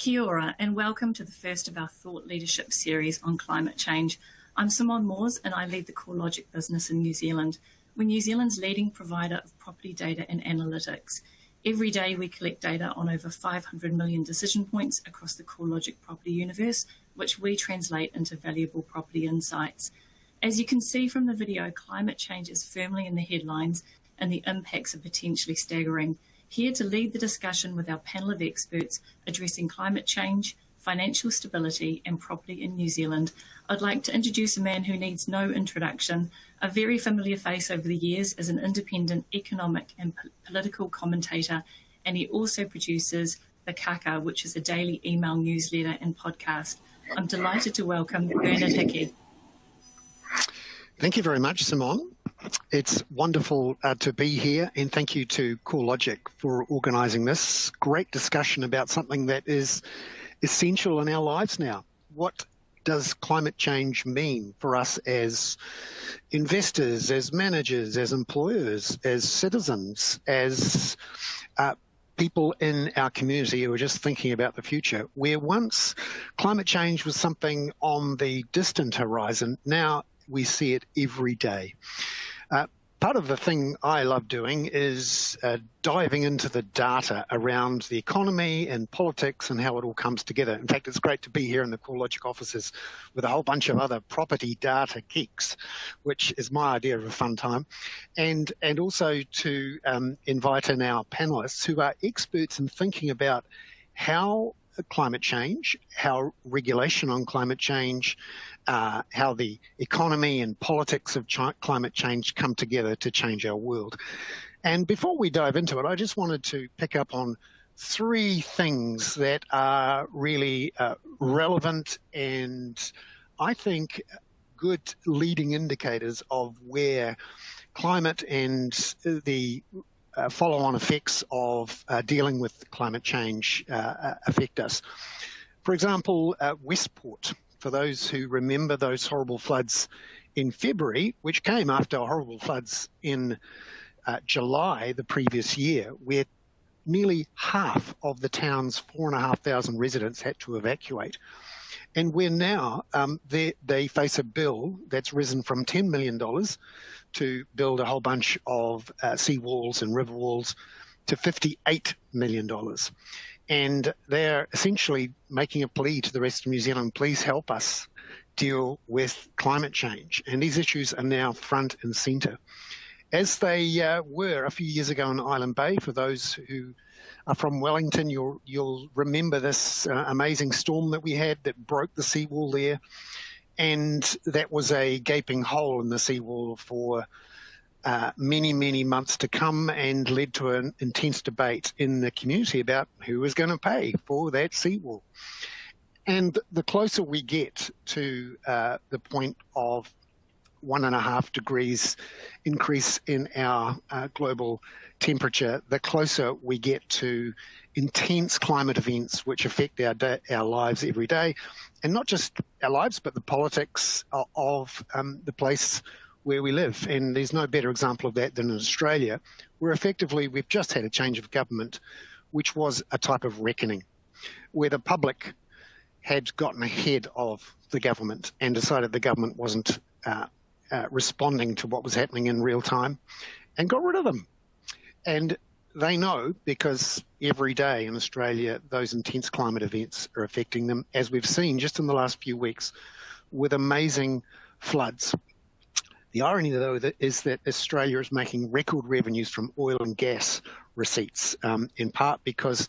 Kia ora, and welcome to the first of our Thought Leadership series on climate change. I'm Simone Moores, and I lead the CoreLogic business in New Zealand. We're New Zealand's leading provider of property data and analytics. Every day we collect data on over 500 million decision points across the CoreLogic property universe, which we translate into valuable property insights. As you can see from the video, climate change is firmly in the headlines and the impacts are potentially staggering. Here to lead the discussion with our panel of experts addressing climate change, financial stability and property in New Zealand, I'd like to introduce a man who needs no introduction, a very familiar face over the years as an independent economic and political commentator, and he also produces The Kaka, which is a daily email newsletter and podcast. I'm delighted to welcome Bernard Hickey. Thank you very much, Simone. It's wonderful to be here, and thank you to CoreLogic for organising this great discussion about something that is essential in our lives now. What does climate change mean for us as investors, as managers, as employers, as citizens, as people in our community who are just thinking about the future? Where once climate change was something on the distant horizon, now we see it every day. Part of the thing I love doing is diving into the data around the economy and politics and how it all comes together. In fact, it's great to be here in the CoreLogic offices with a whole bunch of other property data geeks, which is my idea of a fun time, and also to invite in our panelists who are experts in thinking about how climate change, how regulation on climate change, how the economy and politics of climate change come together to change our world. And before we dive into it, I just wanted to pick up on three things that are really relevant and I think good leading indicators of where climate and the follow-on effects of dealing with climate change affect us. For example, Westport, for those who remember those horrible floods in February, which came after horrible floods in July the previous year, where nearly half of the town's 4,500 residents had to evacuate. And where now they face a bill that's risen from $10 million to build a whole bunch of seawalls and river walls to $58 million. And they're essentially making a plea to the rest of New Zealand, please help us deal with climate change. And these issues are now front and centre, as they were a few years ago in Island Bay. For those who are from Wellington, you'll remember this amazing storm that we had that broke the seawall there. And that was a gaping hole in the seawall for many, many months to come, and led to an intense debate in the community about who was going to pay for that seawall. And the closer we get to the point of 1.5 degrees increase in our global temperature, the closer we get to intense climate events which affect our lives every day, and not just our lives, but the politics of the place where we live. And there's no better example of that than in Australia, where effectively we've just had a change of government, which was a type of reckoning, where the public had gotten ahead of the government and decided the government wasn't responding to what was happening in real time, and got rid of them. And they know, because every day in Australia, those intense climate events are affecting them, as we've seen just in the last few weeks with amazing floods. The irony, though, is that Australia is making record revenues from oil and gas receipts, in part because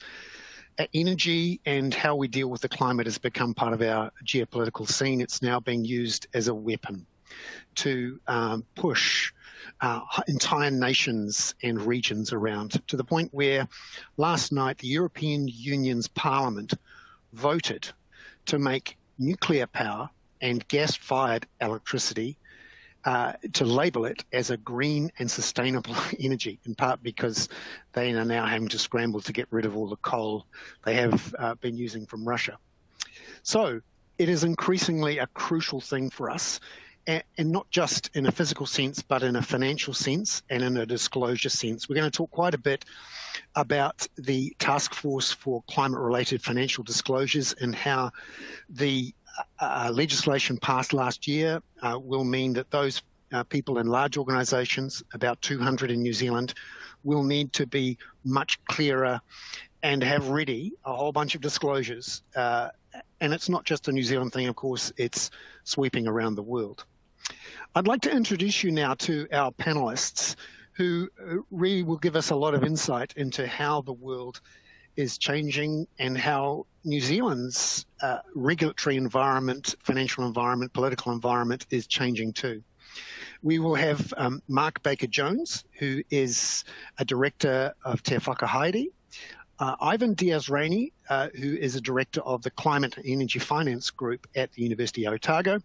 energy and how we deal with the climate has become part of our geopolitical scene. It's now being used as a weapon to push entire nations and regions around, to the point where last night the European Union's Parliament voted to make nuclear power and gas-fired electricity to label it as a green and sustainable energy, in part because they are now having to scramble to get rid of all the coal they have been using from Russia. So it is increasingly a crucial thing for us. and not just in a physical sense, but in a financial sense and in a disclosure sense. We're going to talk quite a bit about the Task Force for Climate-Related Financial Disclosures and how the legislation passed last year will mean that those people in large organisations, about 200 in New Zealand, will need to be much clearer and have ready a whole bunch of disclosures. And it's not just a New Zealand thing, of course, it's sweeping around the world. I'd like to introduce you now to our panelists who really will give us a lot of insight into how the world is changing and how New Zealand's regulatory environment, financial environment, political environment is changing too. We will have Mark Baker-Jones, who is a director of Te Whakahaere, Ivan Diaz-Rainey, who is a director of the Climate and Energy Finance Group at the University of Otago.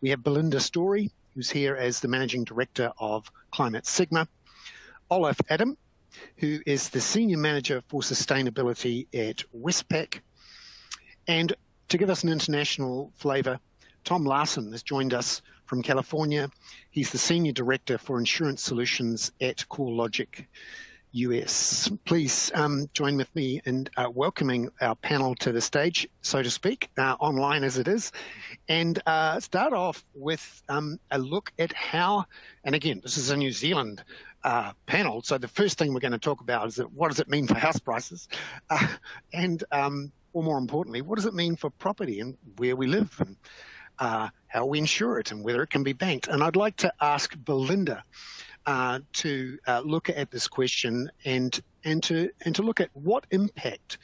We have Belinda Story, who's here as the managing director of Climate Sigma. Olaf Adam, who is the senior manager for sustainability at Westpac. And to give us an international flavour, Tom Larson has joined us from California. He's the senior director for insurance solutions at CoreLogic US. Please join with me in welcoming our panel to the stage, so to speak, online as it is, and start off with a look at how, and again, this is a New Zealand panel, so the first thing we're going to talk about is that what does it mean for house prices, or more importantly, what does it mean for property and where we live, and how we insure it and whether it can be banked. And I'd like to ask Belinda to look at this question and to look at what impact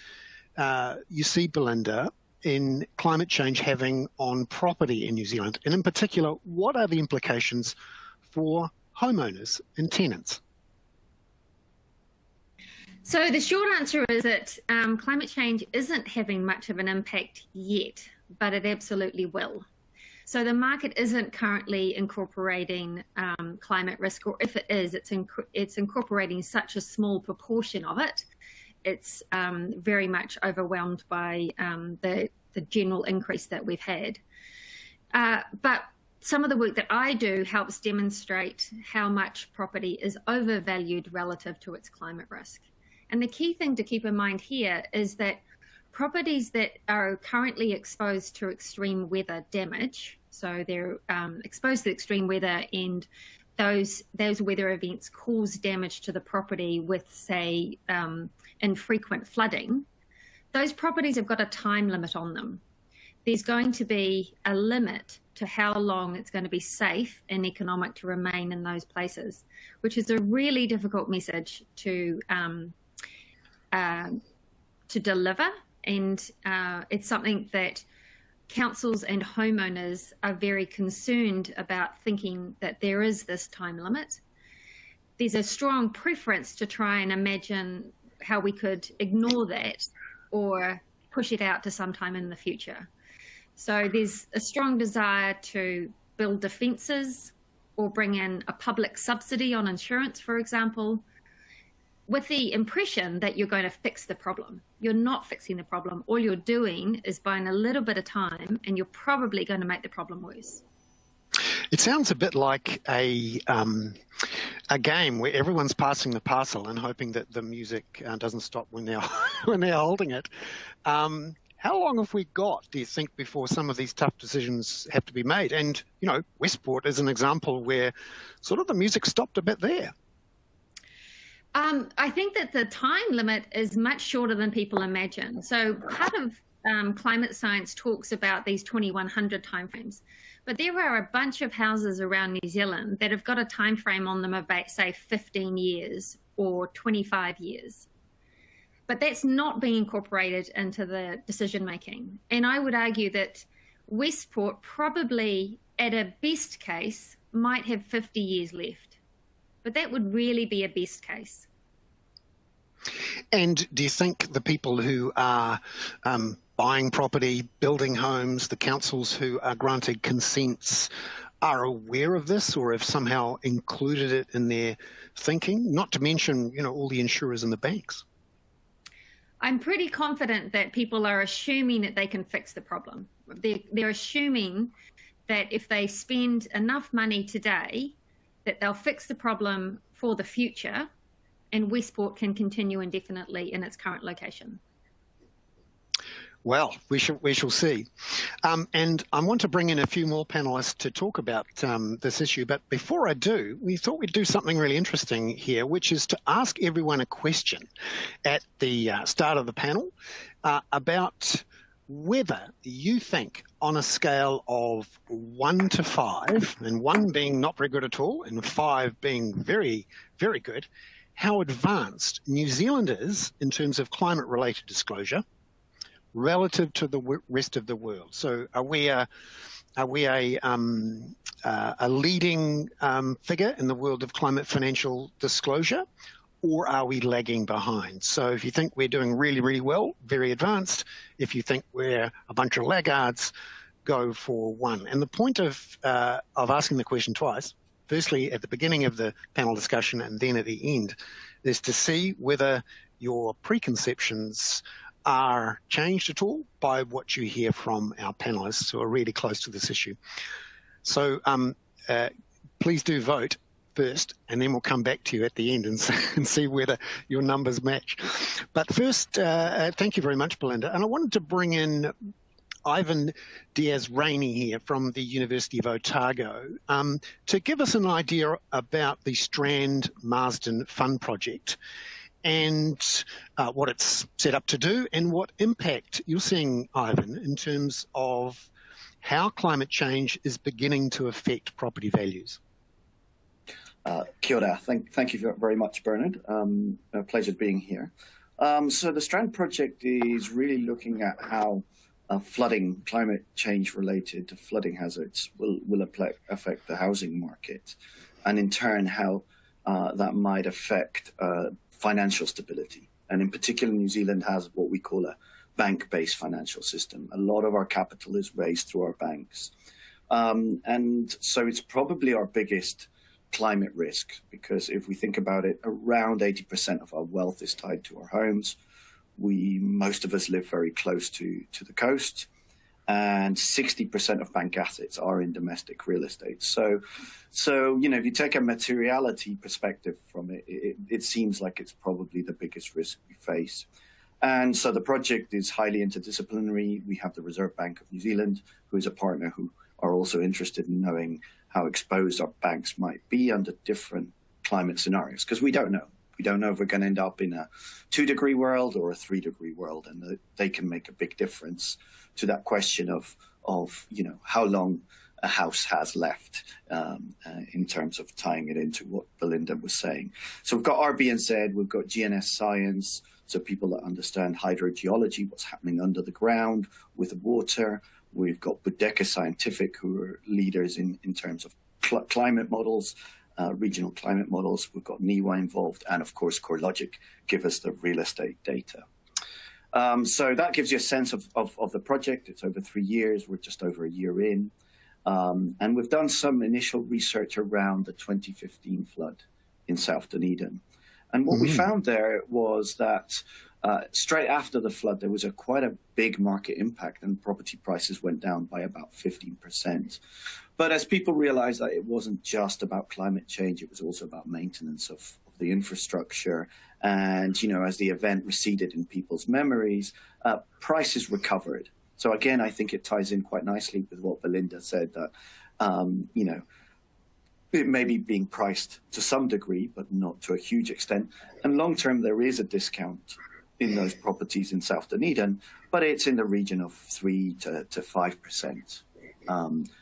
you see, Belinda, in climate change having on property in New Zealand, and in particular, what are the implications for homeowners and tenants? So the short answer is that climate change isn't having much of an impact yet, but it absolutely will. So the market isn't currently incorporating climate risk, or if it is, it's incorporating such a small proportion of it. It's very much overwhelmed by the general increase that we've had. But some of the work that I do helps demonstrate how much property is overvalued relative to its climate risk. And the key thing to keep in mind here is that properties that are currently exposed to extreme weather damage, so they're exposed to extreme weather, and those weather events cause damage to the property with, say, infrequent flooding, those properties have got a time limit on them. There's going to be a limit to how long it's going to be safe and economic to remain in those places, which is a really difficult message to deliver. And it's something that councils and homeowners are very concerned about, thinking that there is this time limit. There's a strong preference to try and imagine how we could ignore that or push it out to sometime in the future. So there's a strong desire to build defences or bring in a public subsidy on insurance, for example, with the impression that you're going to fix the problem. You're not fixing the problem. All you're doing is buying a little bit of time, and you're probably going to make the problem worse. It sounds a bit like a game where everyone's passing the parcel and hoping that the music doesn't stop when they're when they're holding it. How long have we got, do you think, before some of these tough decisions have to be made? And, you know, Westport is an example where sort of the music stopped a bit there. I think that the time limit is much shorter than people imagine. So part of climate science talks about these 2100 timeframes, but there are a bunch of houses around New Zealand that have got a time frame on them of, say, 15 years or 25 years. But that's not being incorporated into the decision making. And I would argue that Westport probably, at a best case, might have 50 years left. But that would really be a best case. And do you think the people who are buying property, building homes, the councils who are granted consents are aware of this, or have somehow included it in their thinking? Not to mention, you know, all the insurers and the banks. I'm pretty confident that people are assuming that they can fix the problem. They're assuming that if they spend enough money today, that they'll fix the problem for the future, and Westport can continue indefinitely in its current location. Well, we shall see. And I want to bring in a few more panelists to talk about this issue. But before I do, we thought we'd do something really interesting here, which is to ask everyone a question at the start of the panel about whether you think, on a scale of 1 to 5, and 1 being not very good at all and 5 being very, very good, how advanced New Zealand is in terms of climate-related disclosure relative to the rest of the world. So are we a leading figure in the world of climate financial disclosure, or are we lagging behind? So if you think we're doing really, really well, very advanced. If you think we're a bunch of laggards, go for 1. And the point of asking the question twice, firstly at the beginning of the panel discussion and then at the end, is to see whether your preconceptions are changed at all by what you hear from our panelists who are really close to this issue. So please do vote first, and then we'll come back to you at the end and see whether your numbers match. But first, thank you very much, Belinda. And I wanted to bring in Ivan Diaz-Rainey here from the University of Otago to give us an idea about the Strand Marsden Fund Project and what it's set up to do and what impact you're seeing, Ivan, in terms of how climate change is beginning to affect property values. Kia ora. Thank you very much, Bernard. A pleasure being here. So the Strand project is really looking at how flooding, climate change-related flooding hazards will affect the housing market, and in turn how that might affect financial stability. And in particular, New Zealand has what we call a bank-based financial system. A lot of our capital is raised through our banks. And so it's probably our biggest climate risk, because if we think about it, around 80% of our wealth is tied to our homes. Most of us live very close to the coast, and 60% of bank assets are in domestic real estate. So if you take a materiality perspective from it, it seems like it's probably the biggest risk we face. And so the project is highly interdisciplinary. We have the Reserve Bank of New Zealand, who is a partner, who are also interested in knowing how exposed our banks might be under different climate scenarios, because we don't know. We don't know if we're going to end up in a 2-degree world or a 3-degree world, and they can make a big difference to that question of how long a house has left in terms of tying it into what Belinda was saying. So we've got RBNZ, we've got GNS Science, so people that understand hydrogeology, what's happening under the ground with the water. We've got Bodeca Scientific, who are leaders in terms of climate models, regional climate models. We've got NIWA involved, and of course CoreLogic give us the real estate data. So that gives you a sense of the project. It's over 3 years. We're just over a year in. And we've done some initial research around the 2015 flood in South Dunedin. And what we found there was that straight after the flood, there was quite a big market impact, and property prices went down by about 15%. But as people realized that it wasn't just about climate change, it was also about maintenance of the infrastructure. And, as the event receded in people's memories, prices recovered. So again, I think it ties in quite nicely with what Belinda said, that, it may be being priced to some degree, but not to a huge extent. And long term, there is a discount in those properties in South Dunedin, but it's in the region of 3 to 5%.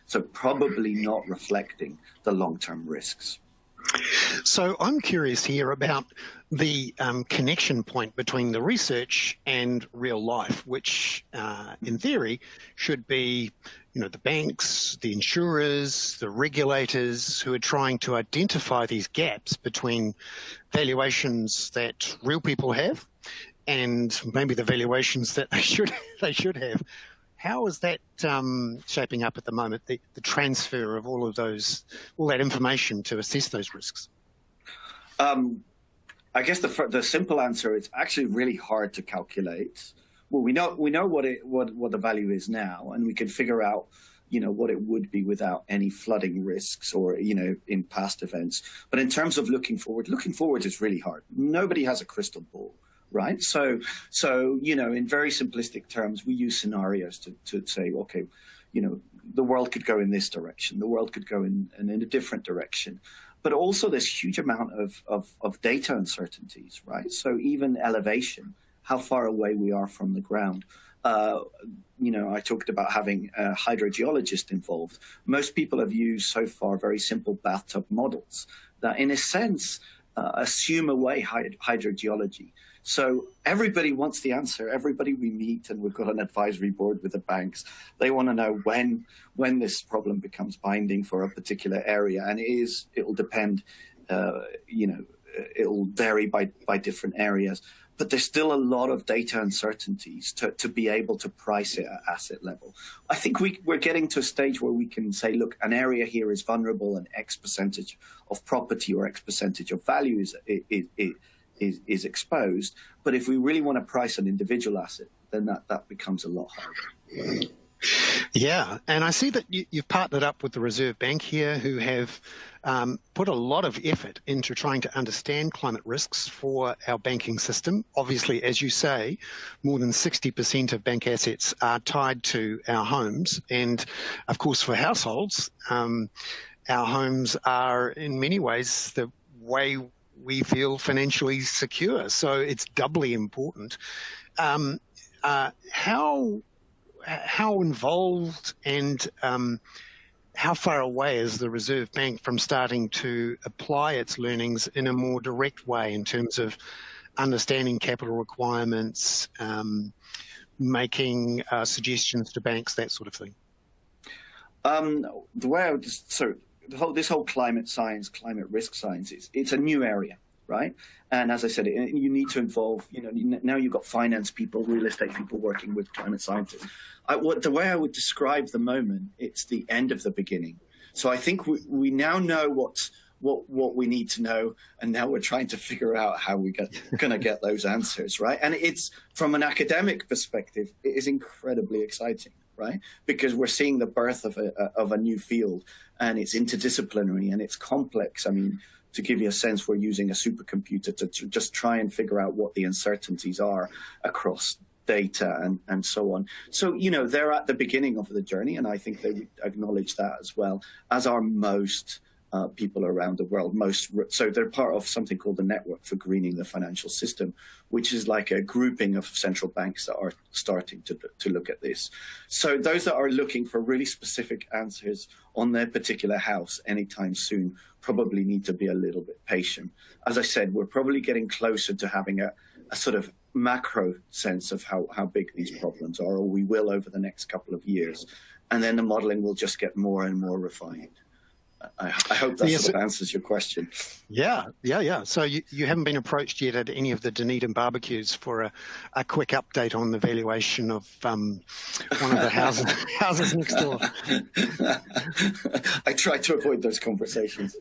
So probably not reflecting the long-term risks. So I'm curious here about the connection point between the research and real life, which in theory should be, the banks, the insurers, the regulators who are trying to identify these gaps between valuations that real people have and maybe the valuations that they should have. How is that shaping up at the moment, the transfer of all that information to assess those risks? I guess the simple answer is actually really hard to calculate. Well, we know what the value is now, and we can figure out what it would be without any flooding risks or, in past events. But in terms of looking forward is really hard. Nobody has a crystal ball, right? So in very simplistic terms, we use scenarios to say, okay, the world could go in this direction, the world could go in a different direction. But also this huge amount of data uncertainties, right? So even elevation, how far away we are from the ground. I talked about having a hydrogeologist involved. Most people have used so far very simple bathtub models that, in a sense, assume away hydrogeology. So everybody wants the answer. Everybody we meet, and we've got an advisory board with the banks, they want to know when this problem becomes binding for a particular area. And it'll depend, it'll vary by different areas. But there's still a lot of data uncertainties to be able to price it at asset level. I think we're getting to a stage where we can say, look, an area here is vulnerable and X percentage of property or X percentage of value is exposed. But if we really want to price an individual asset, then that becomes a lot harder. Yeah, and I see that you've partnered up with the Reserve Bank here, who have put a lot of effort into trying to understand climate risks for our banking system. Obviously, as you say, more than 60% of bank assets are tied to our homes. And of course, for households, our homes are in many ways the way we feel financially secure. So it's doubly important. How involved and how far away is the Reserve Bank from starting to apply its learnings in a more direct way in terms of understanding capital requirements, making suggestions to banks, that sort of thing? The way I would this whole climate science, climate risk science, it's a new area, right? And as I said, you need to involve, now you've got finance people, real estate people working with climate scientists. The way I would describe the moment, it's the end of the beginning. So I think we now know what we need to know, and now we're trying to figure out how we're going to get those answers, right? And it's, from an academic perspective, it is incredibly exciting, right? Because we're seeing the birth of a new field, and it's interdisciplinary and it's complex. I mean, to give you a sense, we're using a supercomputer to just try and figure out what the uncertainties are across data and so on. So, they're at the beginning of the journey, and I think they would acknowledge that as well, as are most people around the world. So they're part of something called the Network for Greening the Financial System, which is like a grouping of central banks that are starting to look at this. So those that are looking for really specific answers on their particular house anytime soon probably need to be a little bit patient. As I said, we're probably getting closer to having a sort of macro sense of how big these problems are, or we will over the next couple of years. And then the modeling will just get more and more refined. I hope that sort of answers your question. Yeah. So you haven't been approached yet at any of the Dunedin barbecues for a quick update on the valuation of one of the houses next door? I try to avoid those conversations.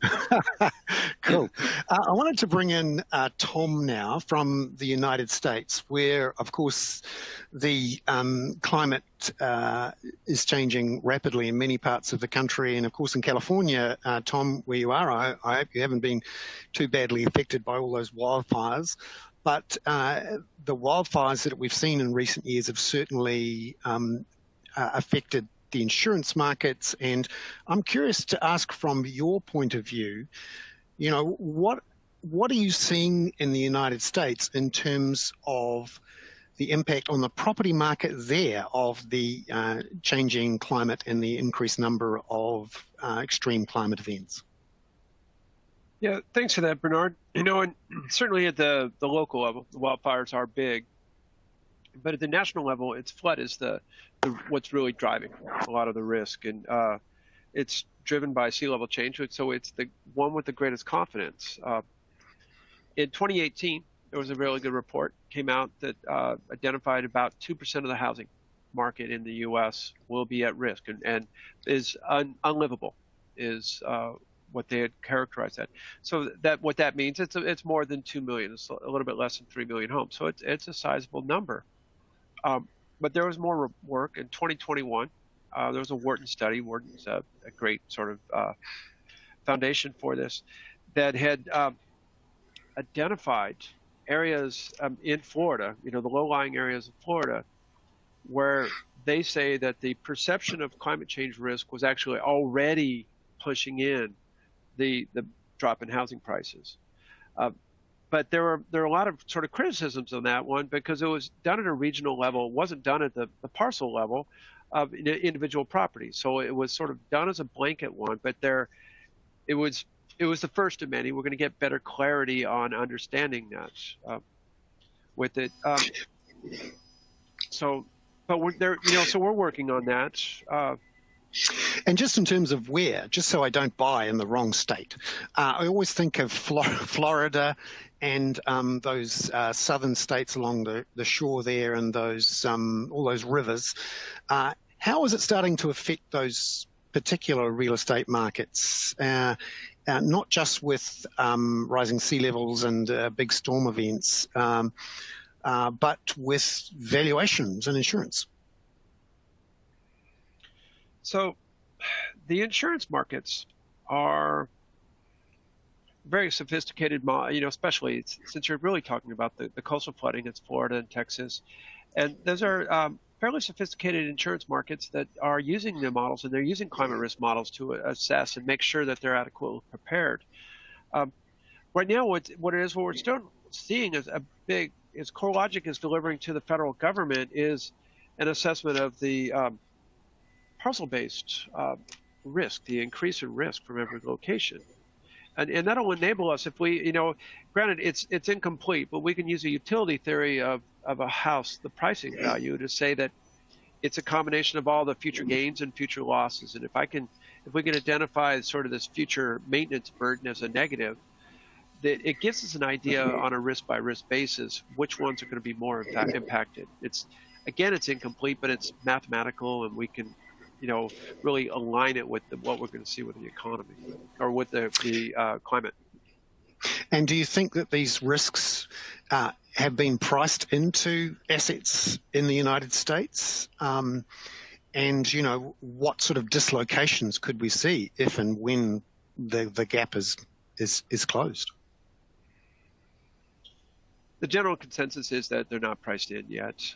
Cool. I wanted to bring in Tom now from the United States, where, of course, the climate is changing rapidly in many parts of the country. And, of course, in California, Tom, where you are, I hope you haven't been too badly affected by all those wildfires. But the wildfires that we've seen in recent years have certainly affected the insurance markets. And I'm curious to ask, from your point of view, what are you seeing in the United States in terms of the impact on the property market there of the changing climate and the increased number of extreme climate events? Yeah, thanks for that, Bernard. And certainly at the local level, the wildfires are big, but at the national level, it's flood is the what's really driving a lot of the risk, and it's driven by sea level change. So it's the one with the greatest confidence. In 2018. There was a really good report came out that identified about 2% of the housing market in the U.S. will be at risk and is unlivable, is what they had characterized that. So what that means, it's more than 2 million. It's a little bit less than 3 million homes. So it's a sizable number. But there was more work in 2021. There was a Wharton study. Wharton's a great sort of foundation for this, that had identified areas in Florida, the low-lying areas of Florida, where they say that the perception of climate change risk was actually already pushing in the drop in housing prices. But there are a lot of sort of criticisms on that one because it was done at a regional level. It wasn't done at the parcel level of individual properties. So it was sort of done as a blanket one, but it was the first of many. We're going to get better clarity on understanding that with it. But we're there, so we're working on that. And just in terms of where, just so I don't buy in the wrong state, I always think of Florida and those southern states along the shore there, and those all those rivers. How is it starting to affect those particular real estate markets? Not just with rising sea levels and big storm events, but with valuations and insurance. So the insurance markets are very sophisticated, especially since you're really talking about the coastal flooding. It's Florida and Texas. And those are fairly sophisticated insurance markets that are using the models, and they're using climate risk models to assess and make sure that they're adequately prepared. Right now, what we're still seeing is CoreLogic is delivering to the federal government is an assessment of the parcel-based risk, the increase in risk from every location. And that'll enable us if we, granted it's incomplete, but we can use a utility theory of a house, the pricing value, to say that it's a combination of all the future gains and future losses. And if we can identify sort of this future maintenance burden as a negative, that it gives us an idea on a risk by risk basis which ones are going to be more impacted. It's incomplete, but it's mathematical, and we can really align it with what we're going to see with the economy or with the climate. And do you think that these risks have been priced into assets in the United States? And, what sort of dislocations could we see if and when the gap is closed? The general consensus is that they're not priced in yet.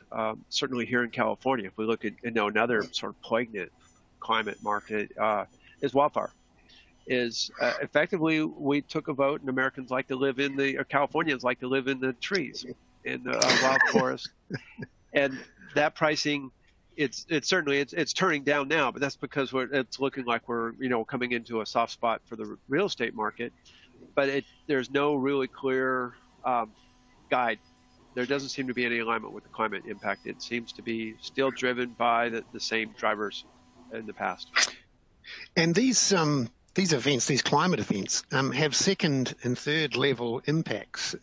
Certainly here in California, if we look at another sort of poignant climate market, is wildfire. Effectively, we took a vote, and Americans like to live Californians like to live in the trees, in the wild forest, and that pricing, it's certainly turning down now, but that's because it's looking like we're coming into a soft spot for the real estate market, but there's no really clear guide. There doesn't seem to be any alignment with the climate impact. It seems to be still driven by the same drivers in the past. And these events, these climate events, have second and third level impacts.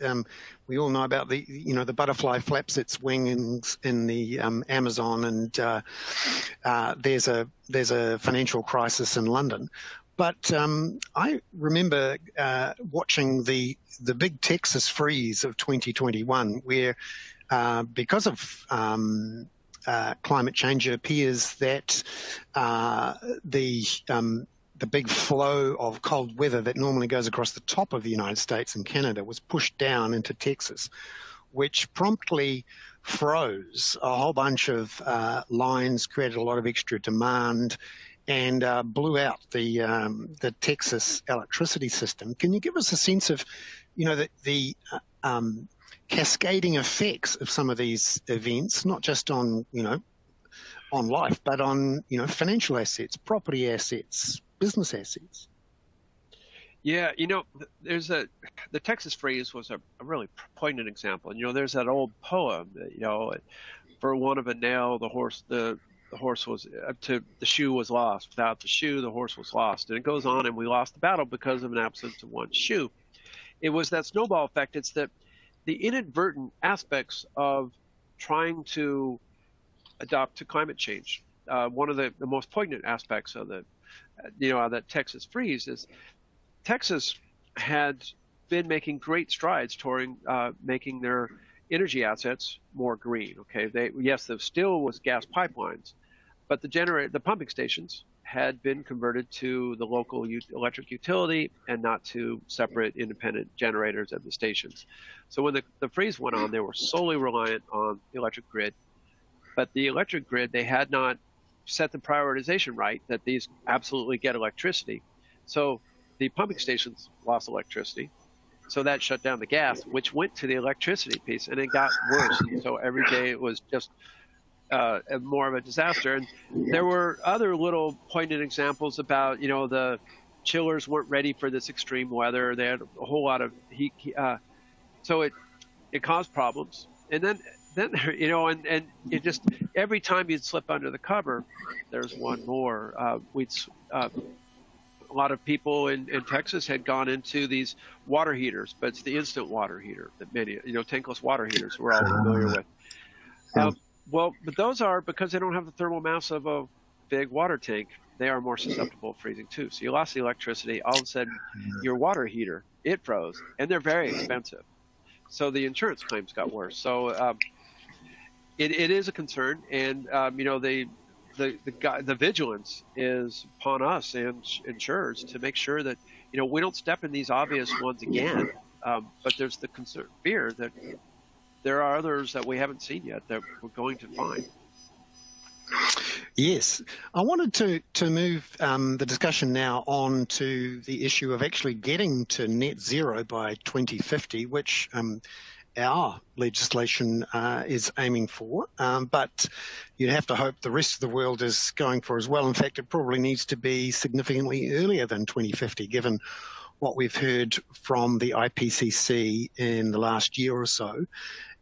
We all know about the butterfly flaps its wings in the Amazon, and there's a financial crisis in London. But I remember watching the big Texas freeze of 2021, where because of climate change, it appears that the big flow of cold weather that normally goes across the top of the United States and Canada was pushed down into Texas, which promptly froze a whole bunch of lines, created a lot of extra demand, and blew out the Texas electricity system. Can you give us a sense of, the cascading effects of some of these events, not just on life, but on financial assets, property assets, business assets? Yeah, there's the Texas freeze was a really poignant example. And there's that old poem that for want of a nail, the horse was the shoe was lost. Without the shoe, the horse was lost. And it goes on, and we lost the battle because of an absence of one shoe. It was that snowball effect. It's the inadvertent aspects of trying to adopt to climate change. One of the most poignant aspects of that Texas freeze is Texas had been making great strides toward making their energy assets more green. Okay, yes, there still was gas pipelines, But the pumping stations had been converted to the local electric utility and not to separate independent generators at the stations. So when the freeze went on, they were solely reliant on the electric grid. But the electric grid, they had not set the prioritization right that these absolutely get electricity. So the pumping stations lost electricity. So that shut down the gas, which went to the electricity piece, and it got worse. And so every day it was just more of a disaster. And there were other little poignant examples about, the chillers weren't ready for this extreme weather. They had a whole lot of heat. So it caused problems. And then and it just, every time you'd slip under the cover, there's one more. A lot of people in Texas had gone into these water heaters, but it's the instant water heater that many, tankless water heaters we're all familiar with. Well, but those are, because they don't have the thermal mass of a big water tank, they are more susceptible to freezing too. So you lost the electricity, all of a sudden your water heater, it froze, and they're very expensive. So the insurance claims got worse. So it is a concern, and the vigilance is upon us and insurers to make sure that we don't step in these obvious ones again. But there's the fear that there are others that we haven't seen yet that we're going to find. Yes. I wanted to move the discussion now on to the issue of actually getting to net zero by 2050, which our legislation is aiming for, but you'd have to hope the rest of the world is going for as well. In fact, it probably needs to be significantly earlier than 2050, given what we've heard from the IPCC in the last year or so.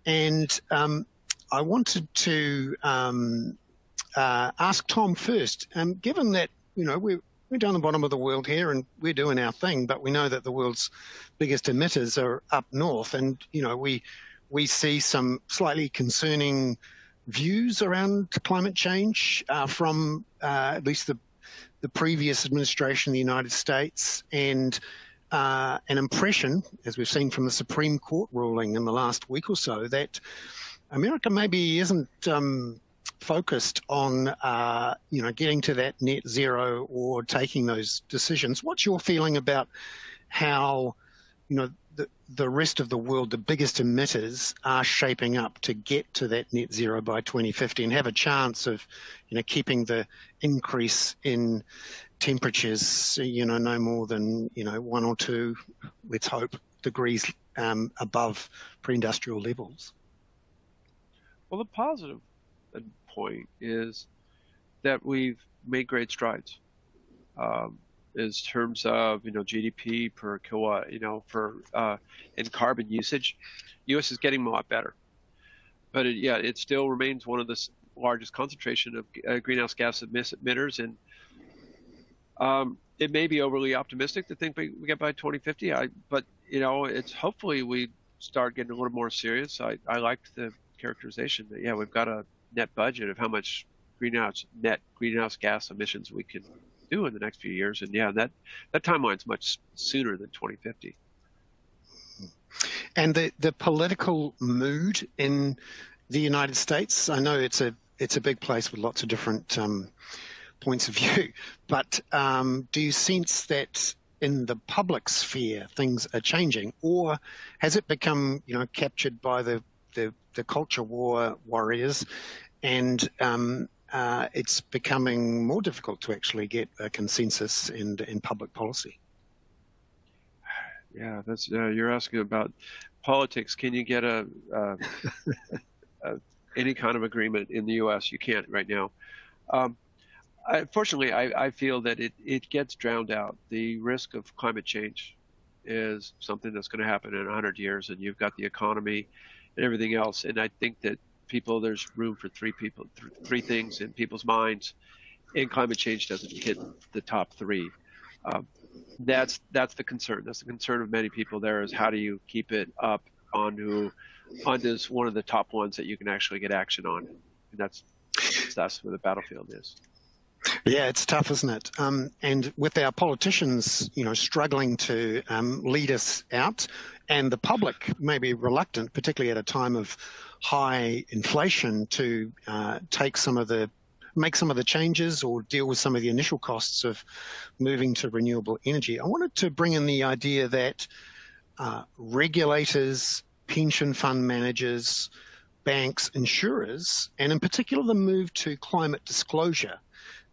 And I wanted to ask Tom first, given that, we're down the bottom of the world here and we're doing our thing, but we know that the world's biggest emitters are up north, and, we see some slightly concerning views around climate change from at least the previous administration in the United States, and an impression, as we've seen from the Supreme Court ruling in the last week or so, that America maybe isn't focused on, getting to that net zero or taking those decisions. What's your feeling about how, the rest of the world, the biggest emitters, are shaping up to get to that net zero by 2050 and have a chance of, keeping the increase in temperatures, no more than, 1 or 2, let's hope, degrees above pre-industrial levels? Well, the positive point is that we've made great strides in terms of GDP per kilowatt, in carbon usage. U.S. is getting a lot better, but it still remains one of the largest concentration of greenhouse gas emitters, and it may be overly optimistic to think we get by 2050. But it's hopefully we start getting a little more serious. I liked the characterization that we've got a net budget of how much net greenhouse gas emissions we can do in the next few years, and that timeline's much sooner than 2050. And the political mood in the United States, I know it's a big place with lots of different points of view, but do you sense that in the public sphere things are changing, or has it become captured by the culture war warriors, and it's becoming more difficult to actually get a consensus in public policy? Yeah, that's you're asking about politics. Can you get any kind of agreement in the U.S.? You can't right now. Fortunately, I feel that it gets drowned out. The risk of climate change is something that's going to happen in 100 years, and you've got the economy and everything else. And I think that there's room for three things in people's minds, and climate change doesn't hit the top three. That's the concern. That's the concern of many people. There is, how do you keep it up onto one of the top ones that you can actually get action on, and that's where the battlefield is. Yeah, it's tough, isn't it? And with our politicians, struggling to lead us out, and the public may be reluctant, particularly at a time of high inflation, to take some of the make some of the changes or deal with some of the initial costs of moving to renewable energy, I wanted to bring in the idea that regulators, pension fund managers, banks, insurers, and in particular the move to climate disclosure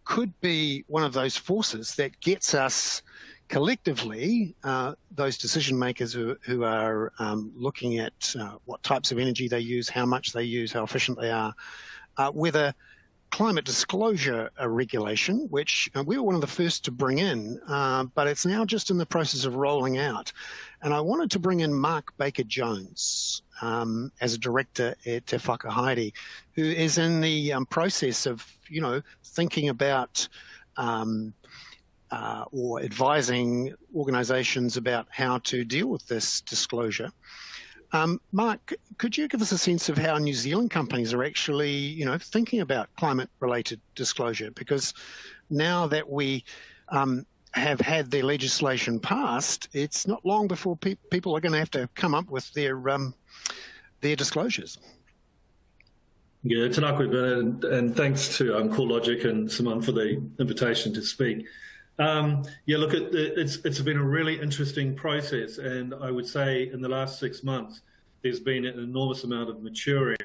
could be one of those forces that gets us collectively, those decision makers who are looking at what types of energy they use, how much they use, how efficient they are, whether climate disclosure regulation, which we were one of the first to bring in, but it's now just in the process of rolling out. And I wanted to bring in Mark Baker-Jones as a director at Te Whakahaere, who is in the process of, thinking about or advising organisations about how to deal with this disclosure. Mark, could you give us a sense of how New Zealand companies are actually, thinking about climate-related disclosure? Because now that we have had their legislation passed, it's not long before people are going to have to come up with their disclosures. Yeah, tēnā koe, Bernard, and thanks to CoreLogic and Simon for the invitation to speak. Look, it's been a really interesting process, and I would say in the last 6 months there's been an enormous amount of maturing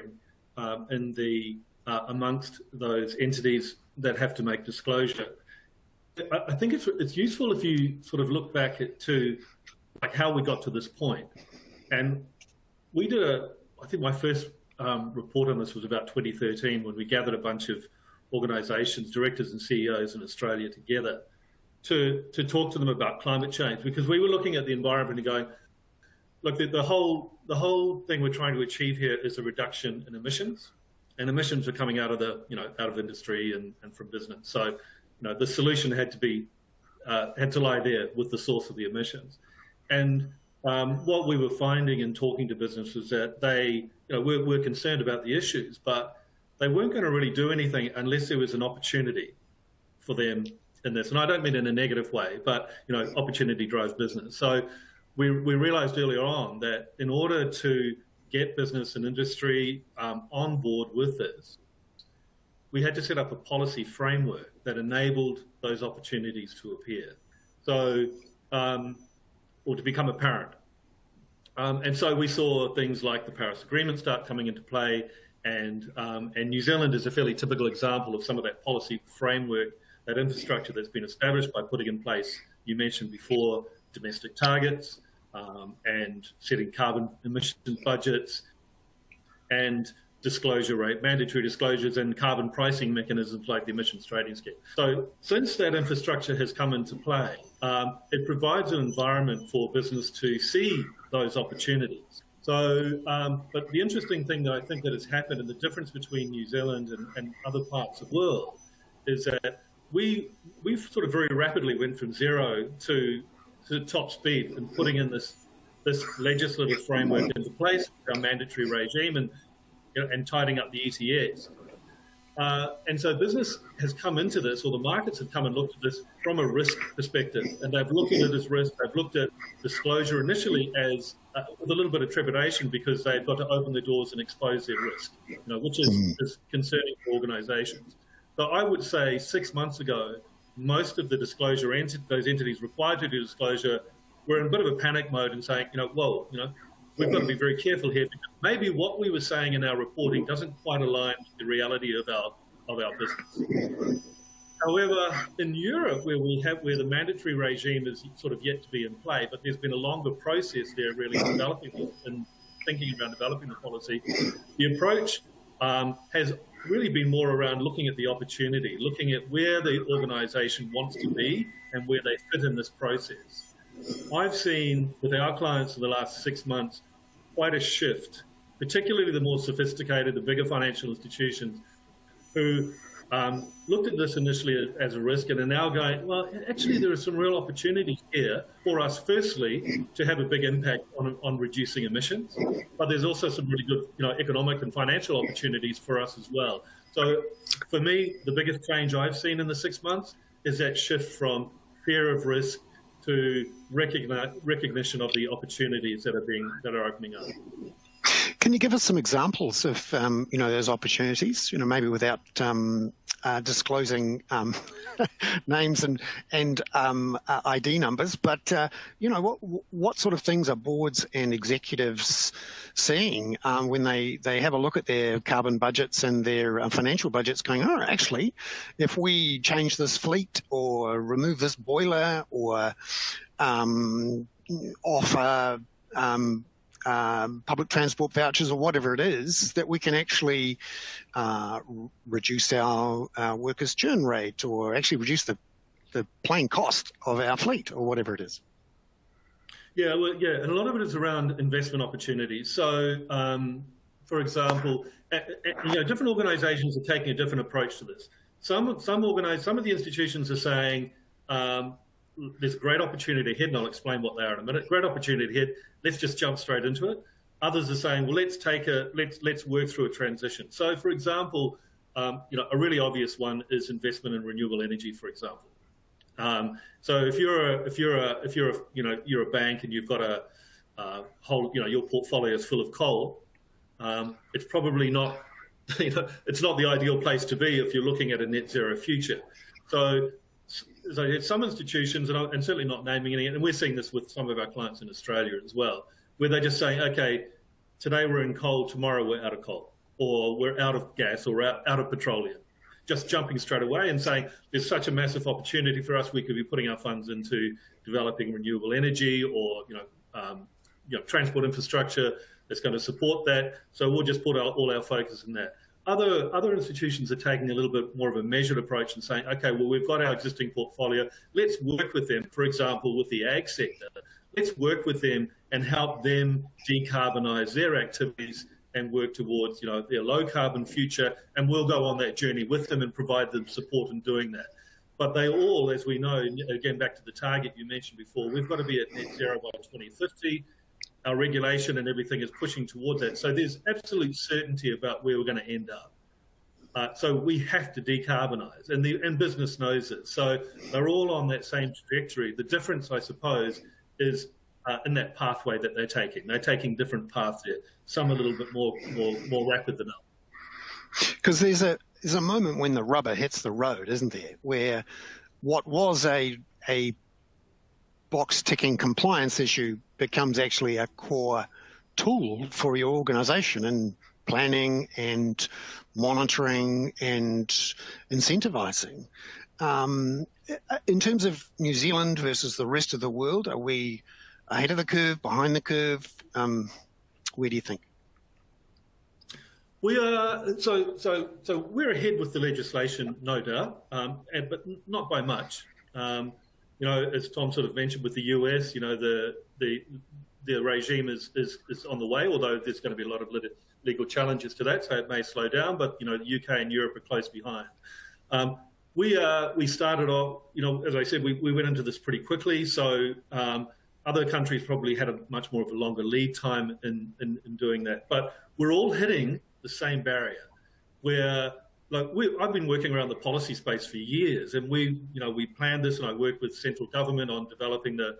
in the amongst those entities that have to make disclosure. I think it's useful if you sort of look back to like how we got to this point, and we did I think my first report on this was about 2013 when we gathered a bunch of organisations, directors and CEOs in Australia together to talk to them about climate change, because we were looking at the environment and going, look, the whole thing we're trying to achieve here is a reduction in emissions, and emissions are coming out of out of industry and from business. So, the solution had to lie there with the source of the emissions. And what we were finding in talking to business was that they, were concerned about the issues, but they weren't going to really do anything unless there was an opportunity for them in this. And I don't mean in a negative way, but, opportunity drives business. So we realized earlier on that in order to get business and industry on board with this, we had to set up a policy framework that enabled those opportunities to appear. So, or to become apparent. And so we saw things like the Paris Agreement start coming into play, and New Zealand is a fairly typical example of some of that policy framework, that infrastructure that's been established by putting in place, you mentioned before, domestic targets and setting carbon emission budgets and disclosure rate, mandatory disclosures and carbon pricing mechanisms like the emissions trading scheme. So since that infrastructure has come into play, it provides an environment for business to see those opportunities. So, but the interesting thing that I think that has happened, and the difference between New Zealand and other parts of the world, is that we've sort of very rapidly went from zero to top speed in putting in this legislative framework into place, our mandatory regime, and tidying up the ETS. And so business has come into this, or the markets have come and looked at this from a risk perspective, and they've looked at it as risk. They've looked at disclosure initially as with a little bit of trepidation, because they've got to open the doors and expose their risk, which is concerning for organisations. So I would say 6 months ago, most of the disclosure those entities required to do disclosure were in a bit of a panic mode and saying, we've got to be very careful here, because maybe what we were saying in our reporting doesn't quite align with the reality of our business. However, in Europe, where the mandatory regime is sort of yet to be in play, but there's been a longer process there really developing this and thinking around developing the policy, the approach has really been more around looking at the opportunity, looking at where the organisation wants to be and where they fit in this process. I've seen with our clients in the last 6 months quite a shift, particularly the more sophisticated, the bigger financial institutions, who looked at this initially as a risk and are now going, well, actually there are some real opportunities here for us, firstly, to have a big impact on reducing emissions, but there's also some really good economic and financial opportunities for us as well. So for me, the biggest change I've seen in the 6 months is that shift from fear of risk to recognition of the opportunities that are opening up. Can you give us some examples of those opportunities? Maybe without disclosing names and ID numbers, but what sort of things are boards and executives seeing when they have a look at their carbon budgets and their financial budgets, going, oh, actually, if we change this fleet or remove this boiler or offer public transport vouchers or whatever it is, that we can actually reduce our workers' churn rate, or actually reduce the plain cost of our fleet, or whatever it is. Yeah, well, yeah, and a lot of it is around investment opportunities. So, for example, different organisations are taking a different approach to this. Some of the institutions are saying, there's a great opportunity ahead, and I'll explain what they are in a minute. Great opportunity ahead. Let's just jump straight into it. Others are saying, well, let's work through a transition. So, for example, a really obvious one is investment in renewable energy, for example. So if you're a bank and you've got a whole, your portfolio is full of coal, it's probably not, it's not the ideal place to be if you're looking at a net zero future. So some institutions, and certainly not naming any, and we're seeing this with some of our clients in Australia as well, where they're just saying, okay, today we're in coal, tomorrow we're out of coal, or we're out of gas, or out of petroleum. Just jumping straight away and saying, there's such a massive opportunity for us, we could be putting our funds into developing renewable energy, or transport infrastructure that's going to support that. So we'll just put all our focus in that. Other institutions are taking a little bit more of a measured approach and saying, okay, well, we've got our existing portfolio. Let's work with them, for example, with the ag sector. Let's work with them and help them decarbonise their activities and work towards, their low carbon future. And we'll go on that journey with them and provide them support in doing that. But they all, as we know, again, back to the target you mentioned before, we've got to be at net zero by 2050. Our regulation and everything is pushing towards that. So there's absolute certainty about where we're going to end up. So we have to decarbonise, and business knows it. So they're all on that same trajectory. The difference, I suppose, is in that pathway that they're taking. They're taking different paths there. Some a little bit more rapid than others. Because there's a moment when the rubber hits the road, isn't there? Where what was a box-ticking compliance issue becomes actually a core tool for your organisation in planning and monitoring and incentivising. In terms of New Zealand versus the rest of the world, are we ahead of the curve, behind the curve? Where do you think? We are so we're ahead with the legislation, no doubt, but not by much. As Tom sort of mentioned with the US, the regime is on the way, although there's going to be a lot of legal challenges to that, so it may slow down. But the UK and Europe are close behind. We started off, as I said, we went into this pretty quickly. So other countries probably had a much more of a longer lead time in doing that. But we're all hitting the same barrier, where I've been working around the policy space for years, and we planned this, and I worked with central government on developing the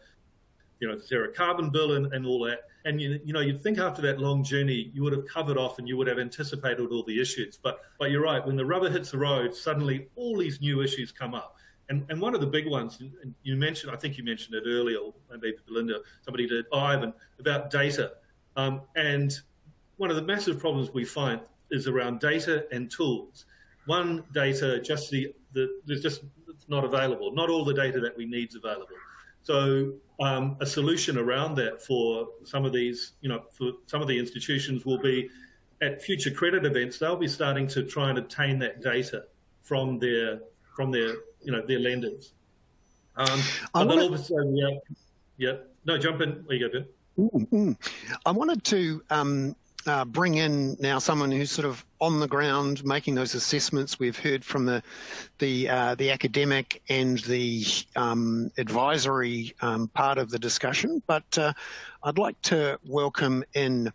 zero carbon bill and all that. And you'd think after that long journey you would have covered off and you would have anticipated all the issues. But you're right, when the rubber hits the road, suddenly all these new issues come up. And one of the big ones, and you mentioned, I think you mentioned it earlier, or maybe Belinda, somebody did, Ivan, about data. And one of the massive problems we find is around data and tools. One, data, there's just it's not available. Not all the data that we need is available. So a solution around that for some of these, for some of the institutions will be at future credit events, they'll be starting to try and obtain that data from their lenders. Jump in. Where you go, Ben? I wanted to bring in now someone who's sort of on the ground making those assessments. We've heard from the academic and the advisory part of the discussion, but I'd like to welcome in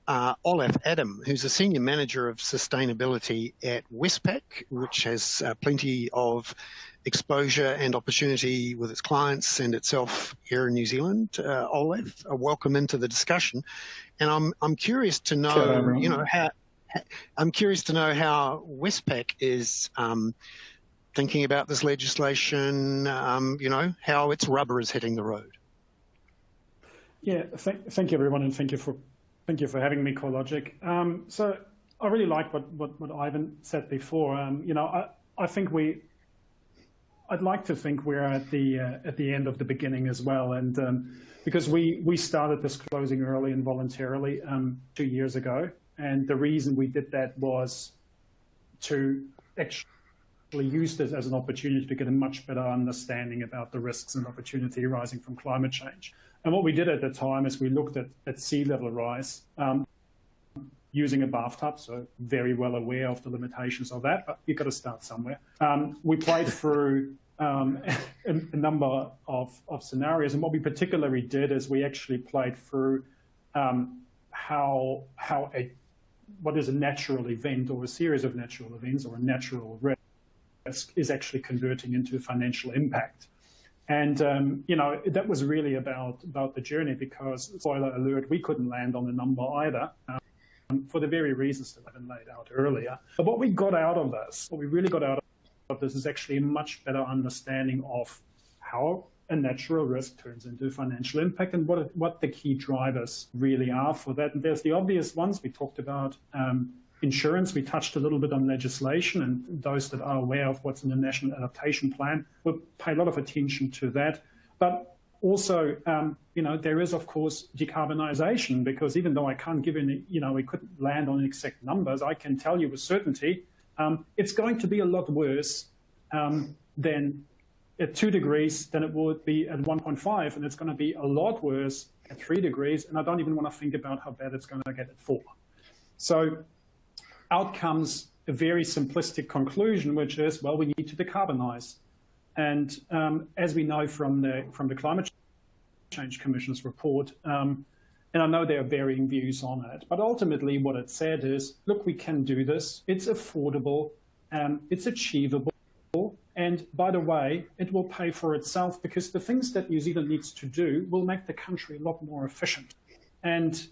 Olaf Adam, who's a Senior Manager of Sustainability at Westpac, which has plenty of exposure and opportunity with its clients and itself here in New Zealand. Olaf, welcome into the discussion. And I'm curious to know, I'm curious to know how Westpac is thinking about this legislation, how its rubber is hitting the road. Yeah, thank you, everyone, and thank you for having me, CoreLogic. So I really like what Ivan said before. I think I'd like to think we're at the end of the beginning as well, and because we started disclosing early and voluntarily 2 years ago, and the reason we did that was to actually use this as an opportunity to get a much better understanding about the risks and opportunity arising from climate change. And what we did at the time is we looked at sea level rise using a bathtub, so very well aware of the limitations of that, but you've got to start somewhere. We played through a number of scenarios, and what we particularly did is we actually played through what is a natural event or a series of natural events or a natural risk is actually converting into financial impact. And, that was really about the journey, because, spoiler alert, we couldn't land on the number either for the very reasons that I've been laid out earlier. But what we really got out of this is actually a much better understanding of how a natural risk turns into financial impact and what the key drivers really are for that. And there's the obvious ones. We talked about insurance. We touched a little bit on legislation, and those that are aware of what's in the National Adaptation Plan will pay a lot of attention to that. But also, there is, of course, decarbonisation, because even though I can't give we couldn't land on exact numbers, I can tell you with certainty it's going to be a lot worse than at 2 degrees than it would be at 1.5, and it's going to be a lot worse at 3 degrees, and I don't even want to think about how bad it's going to get at 4. So out comes a very simplistic conclusion, which is, well, we need to decarbonize. And as we know from the Climate Change Commission's report, and I know there are varying views on it, but ultimately what it said is, look, we can do this. It's affordable, it's achievable, and by the way, it will pay for itself, because the things that New Zealand needs to do will make the country a lot more efficient. And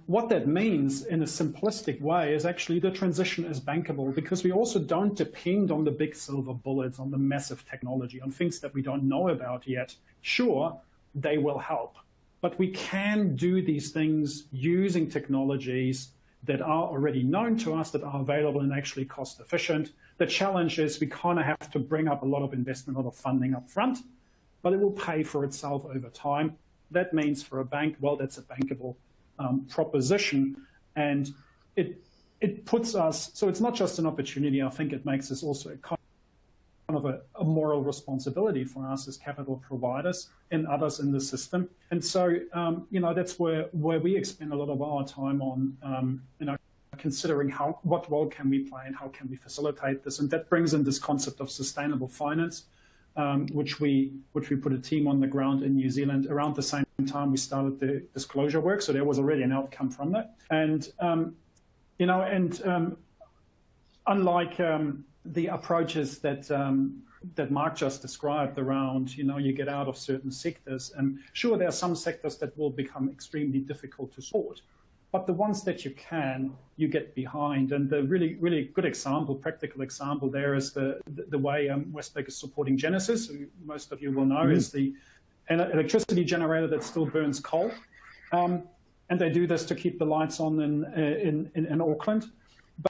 what that means in a simplistic way is actually the transition is bankable, because we also don't depend on the big silver bullets, on the massive technology, on things that we don't know about yet. Sure, they will help, but we can do these things using technologies that are already known to us, that are available and actually cost efficient. The challenge is we kind of have to bring up a lot of investment, a lot of funding up front, but it will pay for itself over time. That means for a bank, well, that's a bankable proposition, and it puts us, so it's not just an opportunity. I think it makes us also kind of a moral responsibility for us as capital providers and others in the system. And so, that's where we expend a lot of our time on, considering what role can we play and how can we facilitate this. And that brings in this concept of sustainable finance, which we put a team on the ground in New Zealand around the same time we started the disclosure work. So there was already an outcome from that. And, unlike the approaches that Mark just described around, you get out of certain sectors, and sure, there are some sectors that will become extremely difficult to sort, but the ones that you get behind. And the really, really good example, practical example there is the way Westpac is supporting Genesis, who most of you will know is an electricity generator that still burns coal. And they do this to keep the lights on in Auckland.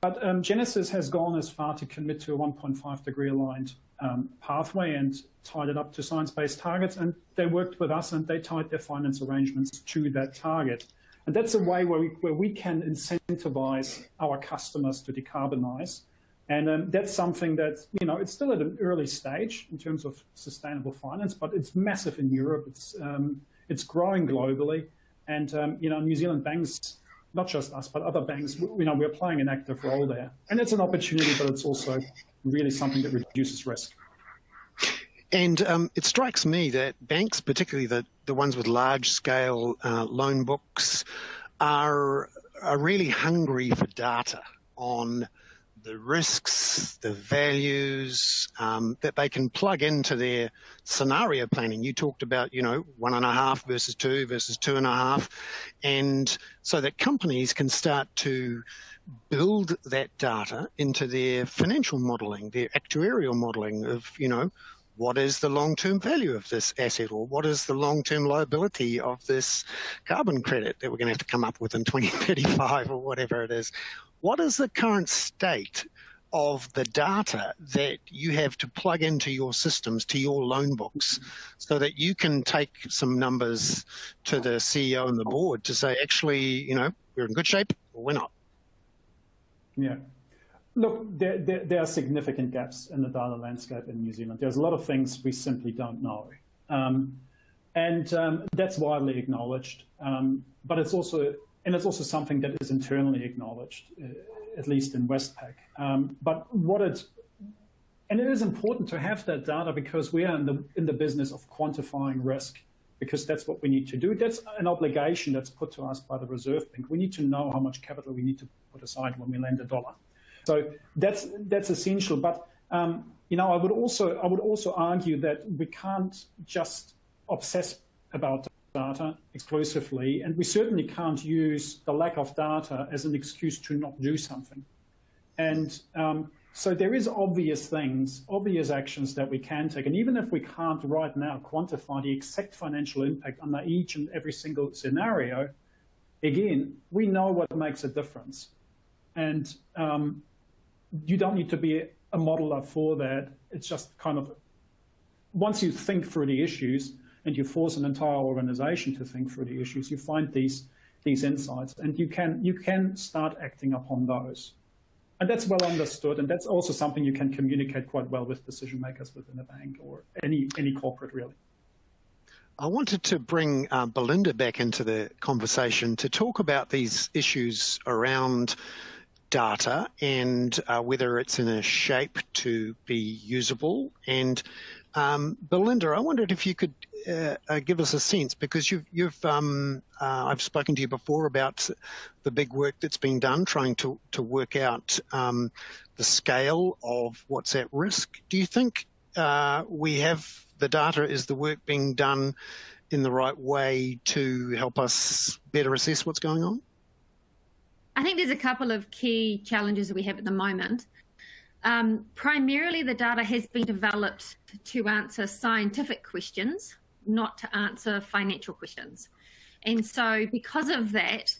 But Genesis has gone as far to commit to a 1.5 degree aligned pathway and tied it up to science-based targets. And they worked with us and they tied their finance arrangements to that target. And that's a way where we can incentivize our customers to decarbonize. And that's something that, it's still at an early stage in terms of sustainable finance, but it's massive in Europe. It's growing globally. And, New Zealand banks, not just us, but other banks, we're playing an active role there. And it's an opportunity, but it's also really something that reduces risk. And it strikes me that banks, particularly the ones with large-scale loan books, are really hungry for data on the risks, the values that they can plug into their scenario planning. You talked about, 1.5 versus 2 versus 2.5, and so that companies can start to build that data into their financial modelling, their actuarial modelling of, what is the long-term value of this asset, or what is the long-term liability of this carbon credit that we're going to have to come up with in 2035 or whatever it is. What is the current state of the data that you have to plug into your systems, to your loan books, so that you can take some numbers to the CEO and the board to say, actually, we're in good shape or we're not? Yeah. Look, there are significant gaps in the data landscape in New Zealand. There's a lot of things we simply don't know. And that's widely acknowledged. But it's also something that is internally acknowledged, at least in Westpac. And it is important to have that data because we are in the business of quantifying risk, because that's what we need to do. That's an obligation that's put to us by the Reserve Bank. We need to know how much capital we need to put aside when we lend a dollar. So that's essential. But I would also argue that we can't just obsess about data exclusively, and we certainly can't use the lack of data as an excuse to not do something. And so there is obvious actions that we can take. And even if we can't right now quantify the exact financial impact under each and every single scenario, again, we know what makes a difference. And you don't need to be a modeler for that. It's just kind of, once you think through the issues and you force an entire organization to think through the issues, you find these insights, and you can start acting upon those. And that's well understood, and that's also something you can communicate quite well with decision makers within a bank or any corporate, really. I wanted to bring Belinda back into the conversation to talk about these issues around data and whether it's in a shape to be usable. And Belinda, I wondered if you could give us a sense, because I've spoken to you before about the big work that's being done trying to work out the scale of what's at risk. Do you think we have the data? Is the work being done in the right way to help us better assess what's going on? I think there's a couple of key challenges that we have at the moment. Primarily, the data has been developed to answer scientific questions, not to answer financial questions. And so because of that,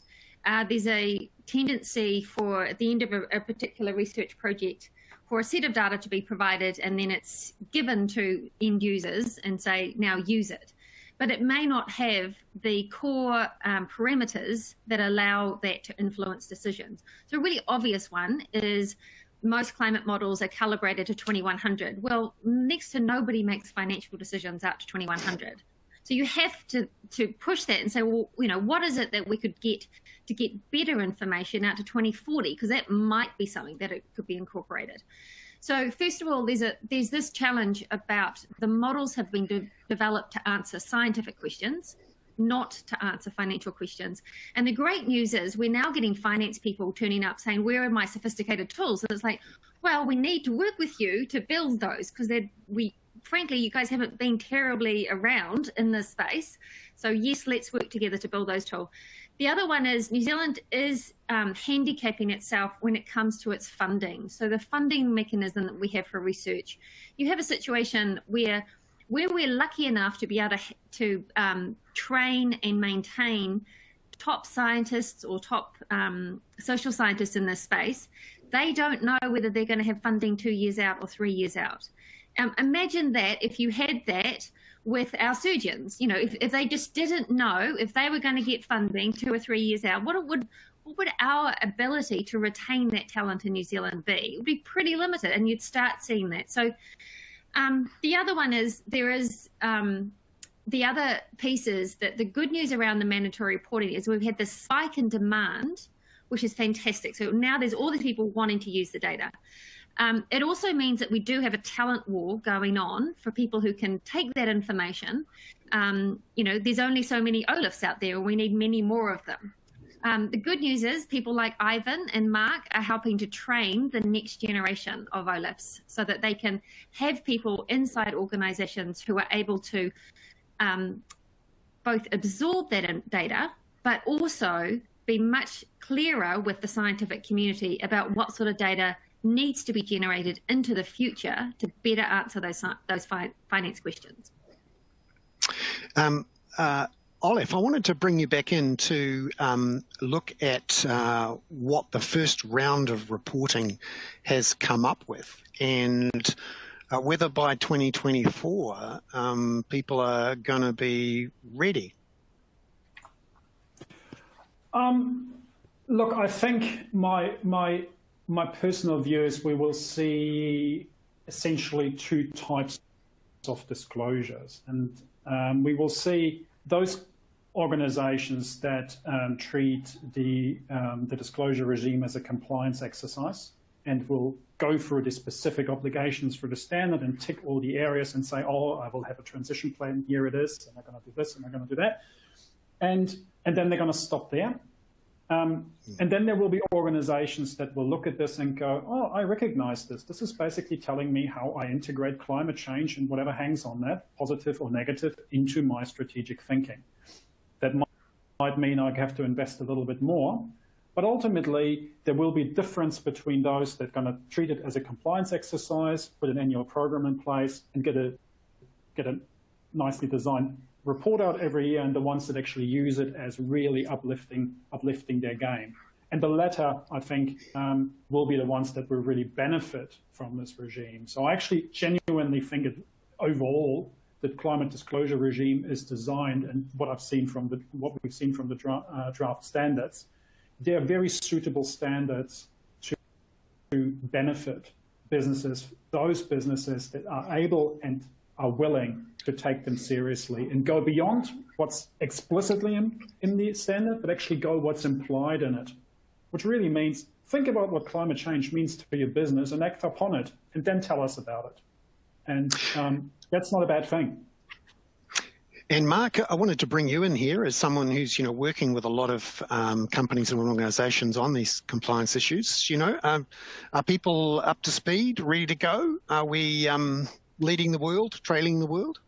there's a tendency for, at the end of a particular research project, for a set of data to be provided, and then it's given to end users and say, now use it. But it may not have the core parameters that allow that to influence decisions. So a really obvious one is most climate models are calibrated to 2100. Well, next to nobody makes financial decisions out to 2100. So you have to push that and say, well, what is it that we could get to get better information out to 2040? Because that might be something that it could be incorporated. So first of all, there's this challenge about the models have been developed to answer scientific questions, not to answer financial questions. And the great news is we're now getting finance people turning up saying, where are my sophisticated tools? And it's like, well, we need to work with you to build those, because frankly, you guys haven't been terribly around in this space. So yes, let's work together to build those tools. The other one is New Zealand is handicapping itself when it comes to its funding. So the funding mechanism that we have for research, you have a situation where we're lucky enough to be able to train and maintain top scientists or top social scientists in this space. They don't know whether they're going to have funding 2 years out or 3 years out. Imagine that if you had that with our surgeons, if they just didn't know if they were going to get funding 2 or 3 years out, what would our ability to retain that talent in New Zealand be? It would be pretty limited, and you'd start seeing that. So the other one is the other piece is that the good news around the mandatory reporting is we've had this spike in demand, which is fantastic. So now there's all these people wanting to use the data. It also means that we do have a talent war going on for people who can take that information. There's only so many Olafs out there, and we need many more of them. The good news is people like Ivan and Mark are helping to train the next generation of OLIFs so that they can have people inside organizations who are able to both absorb that data, but also be much clearer with the scientific community about what sort of data needs to be generated into the future to better answer those finance questions. Olaf, I wanted to bring you back in to look at what the first round of reporting has come up with, and whether by 2024 people are going to be ready. Look, I think my personal view is we will see essentially two types of disclosures, and we will see those organizations that treat the disclosure regime as a compliance exercise and will go through the specific obligations for the standard and tick all the areas and say, oh, I will have a transition plan, here it is, and I'm going to do this and I'm going to do that. And then they're going to stop there. And then there will be organizations that will look at this and go, oh, I recognize this. This is basically telling me how I integrate climate change and whatever hangs on that, positive or negative, into my strategic thinking. That might mean I have to invest a little bit more, but ultimately there will be difference between those that are going to treat it as a compliance exercise, put an annual program in place, and get a nicely designed report out every year, and the ones that actually use it as really uplifting their game. And the latter, I think, will be the ones that will really benefit from this regime. So I actually genuinely think overall the climate disclosure regime is designed, and what we've seen from the draft standards, they are very suitable standards to benefit businesses, those businesses that are able and are willing to take them seriously and go beyond what's explicitly in the standard, but actually go what's implied in it, which really means think about what climate change means to your business and act upon it, and then tell us about it. And that's not a bad thing. And Mark, I wanted to bring you in here as someone who's, working with a lot of companies and organisations on these compliance issues. Are people up to speed, ready to go? Are we leading the world, trailing the world?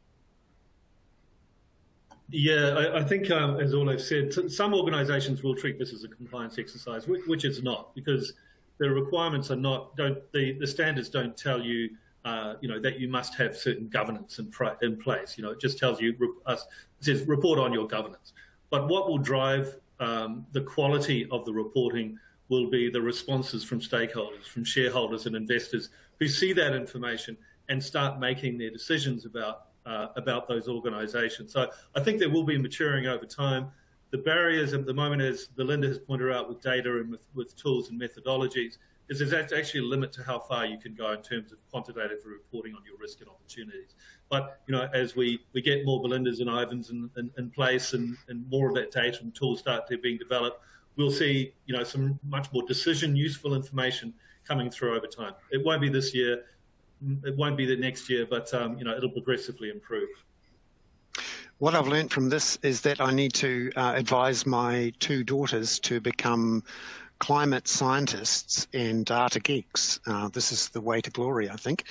Yeah, I think, as Olaf said, some organisations will treat this as a compliance exercise, which it's not, because the requirements are not. The standards don't tell you, that you must have certain governance in place. It just tells you, it says report on your governance. But what will drive the quality of the reporting will be the responses from stakeholders, from shareholders and investors who see that information and start making their decisions about those organisations. So I think there will be maturing over time. The barriers at the moment, as Belinda has pointed out, with data and with tools and methodologies, is there's actually a limit to how far you can go in terms of quantitative reporting on your risk and opportunities. But as we get more Belindas and Ivans in place and more of that data and tools start to being developed, we'll see some much more decision useful information coming through over time. It won't be this year. It won't be the next year, but it'll progressively improve. What I've learned from this is that I need to advise my two daughters to become climate scientists and data geeks. This is the way to glory, I think.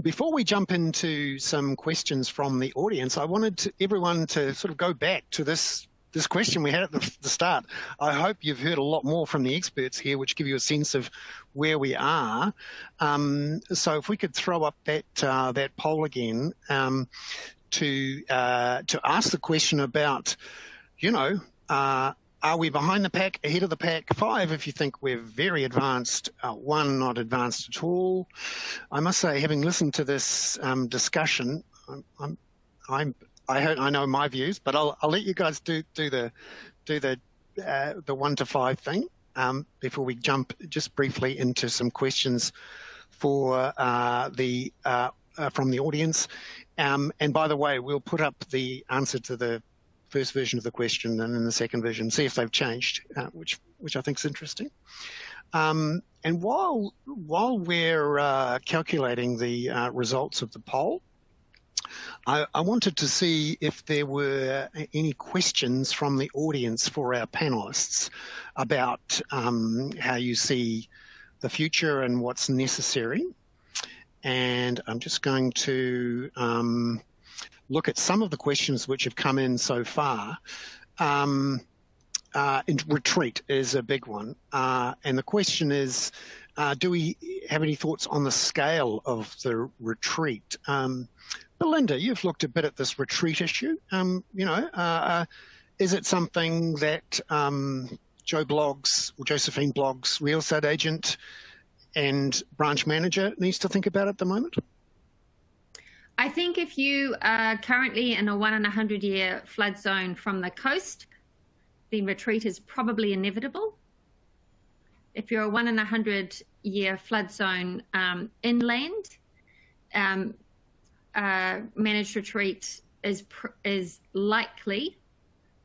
Before we jump into some questions from the audience, I wanted everyone to sort of go back to this question we had at the start. I hope you've heard a lot more from the experts here, which give you a sense of where we are. So if we could throw up that poll again to ask the question about, are we behind the pack, ahead of the pack? 5 if you think we're very advanced, 1 not advanced at all. I must say, having listened to this discussion, I know my views, but I'll let you guys do the 1 to 5 thing before we jump just briefly into some questions for from the audience. And by the way, we'll put up the answer to the first version of the question and then the second version, see if they've changed, which I think is interesting. And while we're calculating the results of the poll, I wanted to see if there were any questions from the audience for our panelists about how you see the future and what's necessary. And I'm just going to look at some of the questions which have come in so far. Retreat is a big one. And the question is, do we have any thoughts on the scale of the retreat? Belinda, you've looked a bit at this retreat issue. Is it something that Joe Bloggs or Josephine Bloggs, real estate agent and branch manager, needs to think about at the moment? I think if you are currently in a 1 in 100 year flood zone from the coast, then retreat is probably inevitable. If you're a 1 in 100 year flood zone inland, managed retreat is likely.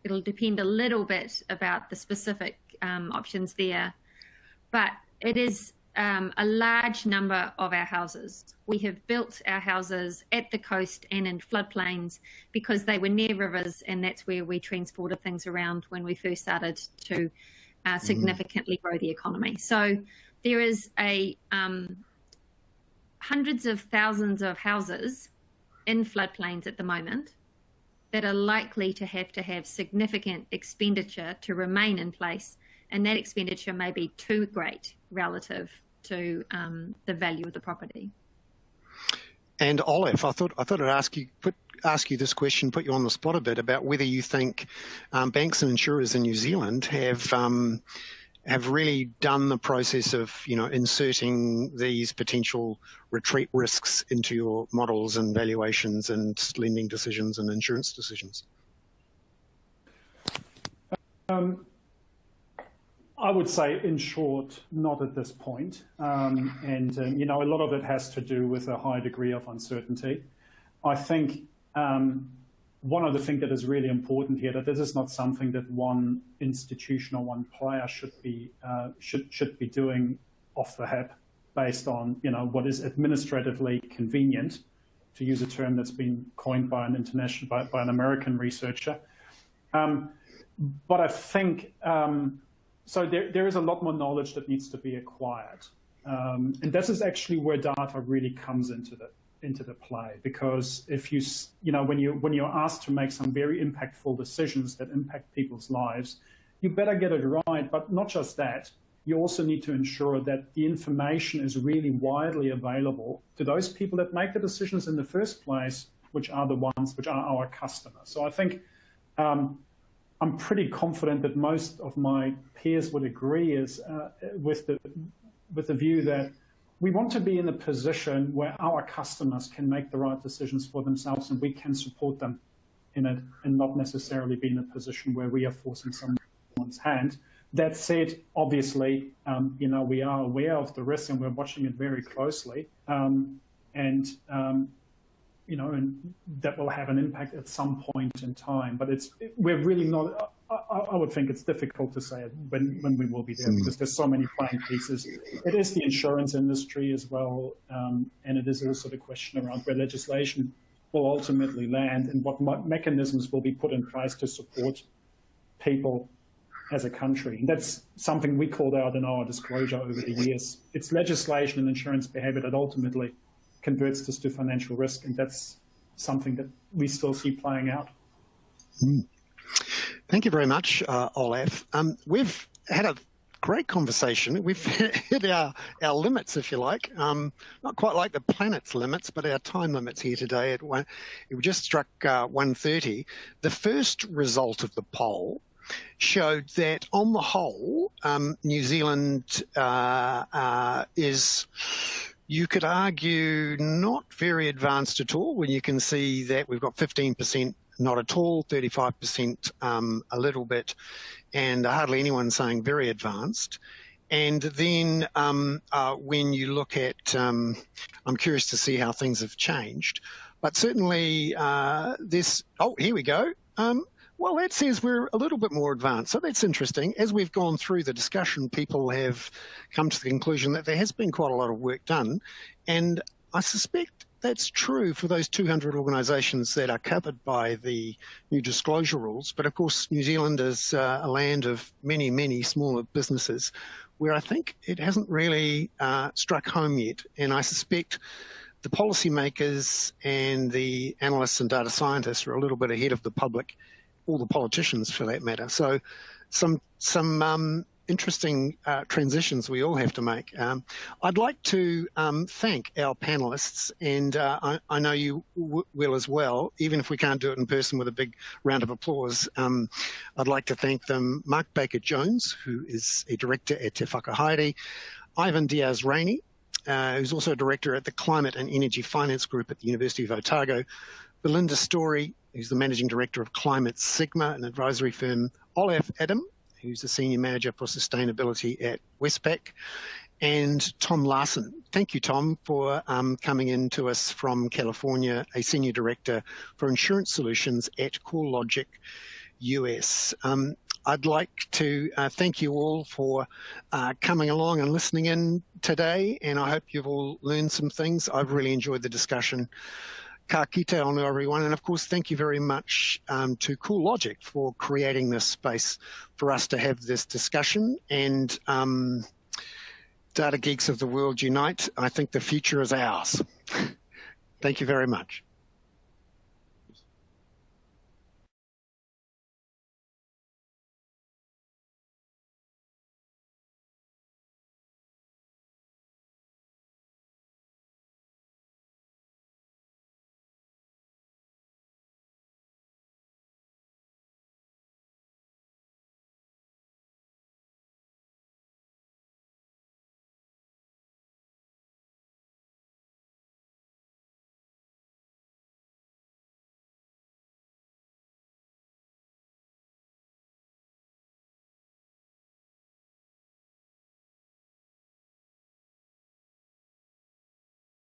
It'll depend a little bit about the specific options there, but it is a large number of our houses. We have built our houses at the coast and in floodplains because they were near rivers, and that's where we transported things around when we first started to significantly grow the economy. So there is hundreds of thousands of houses in floodplains at the moment that are likely to have significant expenditure to remain in place, and that expenditure may be too great relative to the value of the property. And Olaf, I thought I'd ask you this question, put you on the spot a bit about whether you think banks and insurers in New Zealand have really done the process of inserting these potential retreat risks into your models and valuations and lending decisions and insurance decisions. I would say, in short, not at this point. A lot of it has to do with a high degree of uncertainty. I think one of the things that is really important here, that this is not something that one institution or one player should be doing off the hip based on what is administratively convenient, to use a term that's been coined by an American researcher. But I think so there is a lot more knowledge that needs to be acquired, and this is actually where data really comes into the play, because if when you're asked to make some very impactful decisions that impact people's lives, you better get it right. But not just that, you also need to ensure that the information is really widely available to those people that make the decisions in the first place, which are our customers. So I think I'm pretty confident that most of my peers would agree with the view that we want to be in a position where our customers can make the right decisions for themselves, and we can support them in it, and not necessarily be in a position where we are forcing someone's hand. That said, obviously, we are aware of the risk and we're watching it very closely, and that will have an impact at some point in time. But we're really not. I would think it's difficult to say when we will be there, because there's so many playing pieces. It is the insurance industry as well, and it is also the question around where legislation will ultimately land and what mechanisms will be put in place to support people as a country. And that's something we called out in our disclosure over the years. It's legislation and insurance behavior that ultimately converts this to financial risk, and that's something that we still see playing out. Thank you very much, Olaf. We've had a great conversation. We've hit our limits, if you like. Not quite like the planet's limits, but our time limits here today. It just struck 1:30. The first result of the poll showed that, on the whole, New Zealand is, you could argue, not very advanced at all, when you can see that we've got 15% not at all, 35% a little bit, and hardly anyone saying very advanced. And then when you look at, I'm curious to see how things have changed, but certainly here we go. Well, that says we're a little bit more advanced. So that's interesting. As we've gone through the discussion, people have come to the conclusion that there has been quite a lot of work done. And I suspect that's true for those 200 organisations that are covered by the new disclosure rules. But of course, New Zealand is a land of many, many smaller businesses where I think it hasn't really struck home yet. And I suspect the policymakers and the analysts and data scientists are a little bit ahead of the public, all the politicians for that matter. So some interesting transitions we all have to make. I'd like to thank our panelists, and I know you will as well, even if we can't do it in person with a big round of applause. I'd like to thank them, Mark Baker-Jones, who is a director at Te Whakahaere, Ivan Diaz-Rainey, who's also a director at the Climate and Energy Finance Group at the University of Otago, Belinda Story, who's the managing director of Climate Sigma, an advisory firm, Olaf Adam, who's the Senior Manager for Sustainability at Westpac, and Tom Larson. Thank you, Tom, for coming in to us from California, a Senior Director for Insurance Solutions at CoreLogic US. I'd like to thank you all for coming along and listening in today, and I hope you've all learned some things. I've really enjoyed the discussion. Ka kite ono everyone, and of course thank you very much to CoreLogic for creating this space for us to have this discussion, and data geeks of the world unite. I think the future is ours. Thank you very much.